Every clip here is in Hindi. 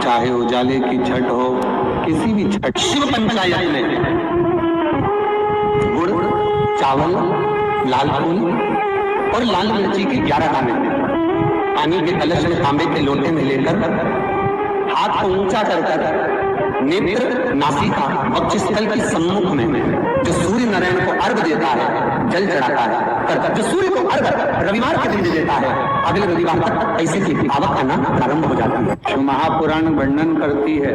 चाहे उजाले की छठ हो, किसी भी छठ। शिव पंचायत में गुड़, चावल, लाल फूल और लाल मिर्ची के 11 दाने पानी के कलश में तांबे के लोटे में लेकर हाथ को ऊंचा कर नेत्र नासिका वक्षस्थल के सम्मुख में जो सूर्य नारायण को अर्घ देता है, जल चढ़ाता है, जो सूर्य को अर्घ रविवार के दिन देता है, अगले रविवार तक ऐसे की आवक करना प्रारंभ हो जाती है। शिव महापुराण वर्णन करती है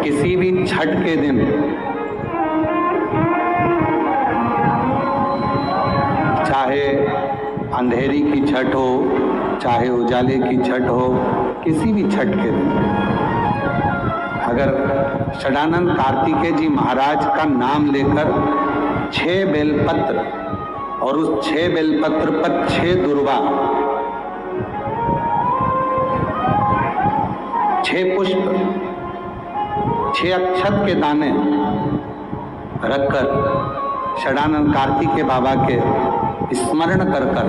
किसी भी छठ के दिन चाहे अंधेरी की छठ हो, चाहे उजाले की छठ हो, किसी भी छठ के दिन अगर षडानंद कार्तिकेय जी महाराज का नाम लेकर 6 बेलपत्र और उस 6 बेलपत्र पर 6 दुर्वा, 6 पुष्प, 6 अक्षत के दाने रखकर षडानंद कार्तिकेय बाबा के स्मरण कर कर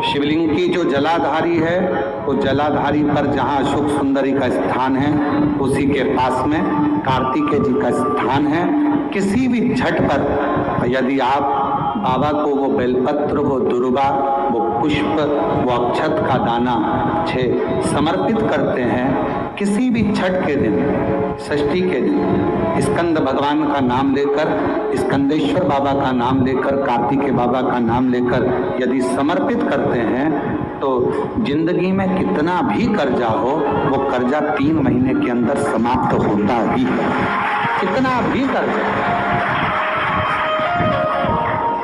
शिवलिंग की जो जलाधारी है, वो जलाधारी पर जहाँ अशोक सुंदरी का स्थान है, उसी के पास में कार्तिकेय जी का स्थान है। किसी भी छठ पर यदि आप बाबा को वो बेलपत्र, वो दुर्वा, वो पुष्प, वो अक्षत का दाना 6 समर्पित करते हैं, किसी भी छठ के दिन, षष्ठी के दिन स्कंद भगवान का नाम लेकर, स्कंदेश्वर बाबा का नाम लेकर, कार्तिकेय बाबा का नाम लेकर यदि समर्पित करते हैं तो जिंदगी में कितना भी कर्जा हो, वो कर्जा 3 महीने के अंदर समाप्त होता ही है। कितना भी कर्जा,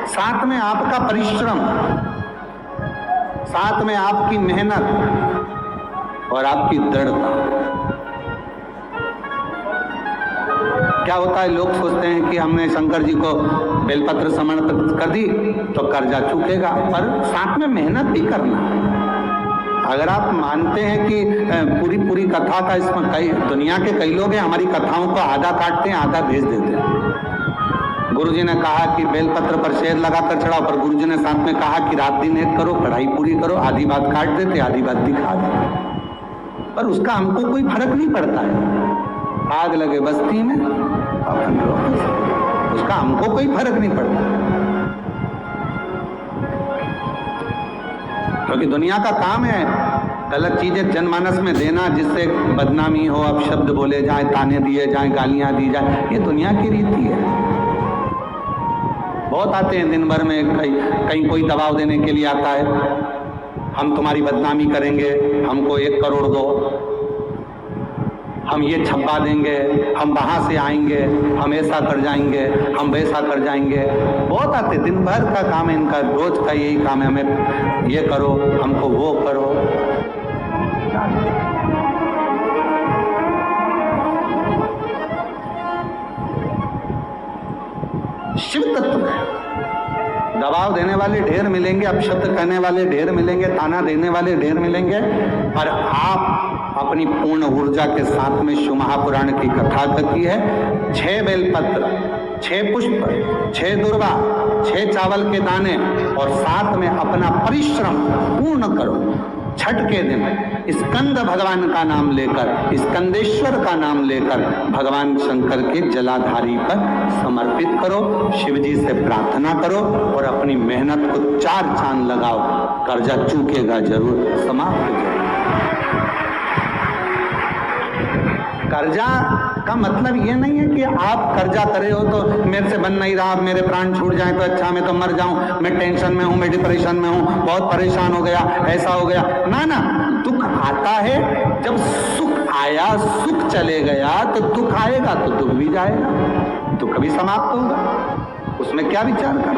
साथ में आपका परिश्रम, साथ में आपकी मेहनत और आपकी दृढ़ता। क्या होता है, लोग सोचते हैं कि हमने शंकर जी को बेलपत्र समर्पित कर दी तो कर्जा चूकेगा, पर साथ में मेहनत भी करना। अगर आप मानते हैं कि पूरी कथा का इसमें कई दुनिया के कई लोग हैं, हमारी कथाओं को आधा काटते हैं, आधा भेज देते हैं। गुरुजी ने कहा कि बेलपत्र पर शेर लगाकर चढ़ाओ, पर गुरुजी ने साथ में कहा कि रात दिन एक करो, पढ़ाई पूरी करो। आधी बात काट देते, आधी बात दिखा देते, पर उसका हमको कोई फर्क नहीं पड़ता है। आग लगे बस्ती में, उसका हमको कोई फर्क नहीं पड़ता, क्योंकि दुनिया का काम है गलत चीजें जनमानस में देना, जिससे बदनामी हो, अपशब्द बोले जाए, ताने दिए जाए, गालियां दी जाए। ये दुनिया की रीति है। बहुत आते हैं दिन भर में, कहीं कोई दबाव देने के लिए आता है, हम तुम्हारी बदनामी करेंगे, हमको 1 करोड़ दो, हम ये छप्पा देंगे, हम वहां से आएंगे, हम ऐसा कर जाएंगे, हम वैसा कर जाएंगे। बहुत आते, दिन भर का काम है इनका, रोज का यही काम है, हमें ये करो, हमको वो करो। शिव तत्व है, दबाव देने वाले ढेर मिलेंगे, अपशब्द कहने वाले ढेर मिलेंगे, ताना देने वाले ढेर मिलेंगे, पर आप अपनी पूर्ण ऊर्जा के साथ में शिव महापुराण की कथा करती है। 6 बेलपत्र, 6 पुष्प, 6 दुर्वा, 6 चावल के दाने और साथ में अपना परिश्रम पूर्ण करो। छठ के दिन स्कंद भगवान का नाम लेकर, स्कंदेश्वर का नाम लेकर भगवान शंकर के जलाधारी पर समर्पित करो, शिव जी से प्रार्थना करो और अपनी मेहनत को 4 चांद लगाओ। कर्जा चूकेगा जरूर, समाप्त जरूर। कर्जा का मतलब ये नहीं है कि आप कर्जा करे हो तो मेरे से बन नहीं रहा, मेरे प्राण छूट जाए तो अच्छा, मैं तो मर जाऊं, मैं टेंशन में हूं, मैं डिप्रेशन में हूं, बहुत परेशान हो गया, ऐसा हो गया। ना ना, दुख आता है, जब सुख आया, सुख चले गया तो दुख आएगा, तो दुख भी जाएगा, दुख भी समाप्त होगा। उसमें क्या विचार कर,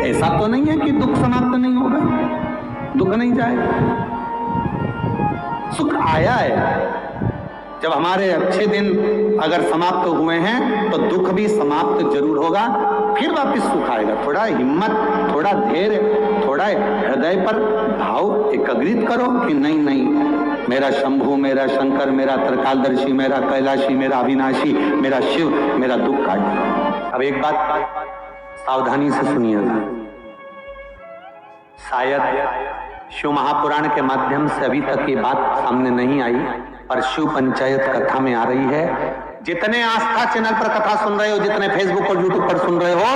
ऐसा तो नहीं है कि दुख समाप्त नहीं होगा, दुख नहीं जाएगा। सुख आया है, जब हमारे अच्छे दिन अगर समाप्त हुए हैं तो दुख भी समाप्त जरूर होगा, फिर वापस सुख आएगा। थोड़ा हिम्मत, थोड़ा धैर्य, थोड़ा हृदय पर भाव एकाग्रित करो कि नहीं नहीं, मेरा शंभु, मेरा शंकर, मेरा त्रिकालदर्शी, मेरा कैलाशी, मेरा अविनाशी, मेरा शिव मेरा दुख काट। अब एक बात सावधानी से सुनिएगा, शायद शिव महापुराण के माध्यम से अभी तक ये बात सामने नहीं आई, पर शिव पंचायत कथा में आ रही है। जितने आस्था चैनल पर कथा सुन रहे हो, जितने फेसबुक और यूट्यूब पर सुन रहे हो,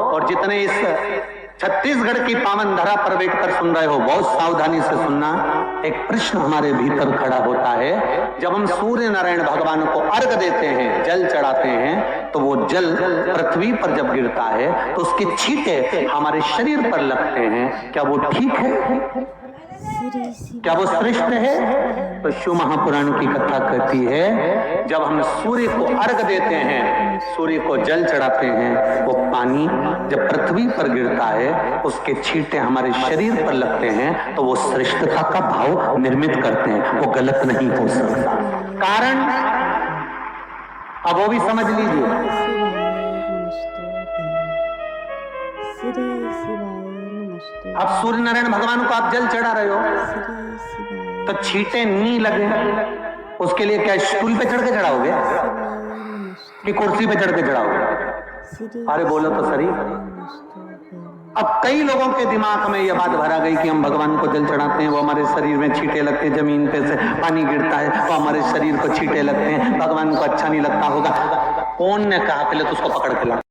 और जितने इस छत्तीसगढ़ की पावन धरा पर बैठकर सुन रहे हो, बहुत सावधानी से सुनना। एक प्रश्न हमारे भीतर खड़ा होता है, जब हम सूर्य नारायण भगवान को अर्घ देते हैं, जल चढ़ाते हैं, तो वो जल पृथ्वी पर जब गिरता है तो उसके छींटे हमारे शरीर पर लगते हैं। क्या वो ठीक है? क्या वो श्रेष्ठ है? तो शिव महापुराण की कथा कहती है, जब हम सूर्य को अर्घ देते हैं, सूर्य को जल चढ़ाते हैं, वो पानी जब पृथ्वी पर गिरता है, उसके छींटे हमारे शरीर पर लगते हैं, तो वो श्रेष्ठता का भाव निर्मित करते हैं। वो गलत नहीं हो सकता। कारण अब वो भी समझ लीजिए। अब सूर्य नारायण भगवान को आप जल चढ़ा रहे हो, तो छींटे नहीं लगे, उसके लिए क्या स्टूल पे चढ़ के चढ़ाओगे कि कुर्सी पे चढ़ के चढ़ाओगे? अरे बोलो तो सही। अब कई लोगों के दिमाग में यह बात भरा गई कि हम भगवान को जल चढ़ाते हैं, वो हमारे शरीर में छींटे लगते हैं, जमीन पे से पानी गिरता है, वो हमारे शरीर को छींटे लगते हैं, भगवान को अच्छा नहीं लगता होगा। कौन ने कहा? पहले तो उसको पकड़ के ला।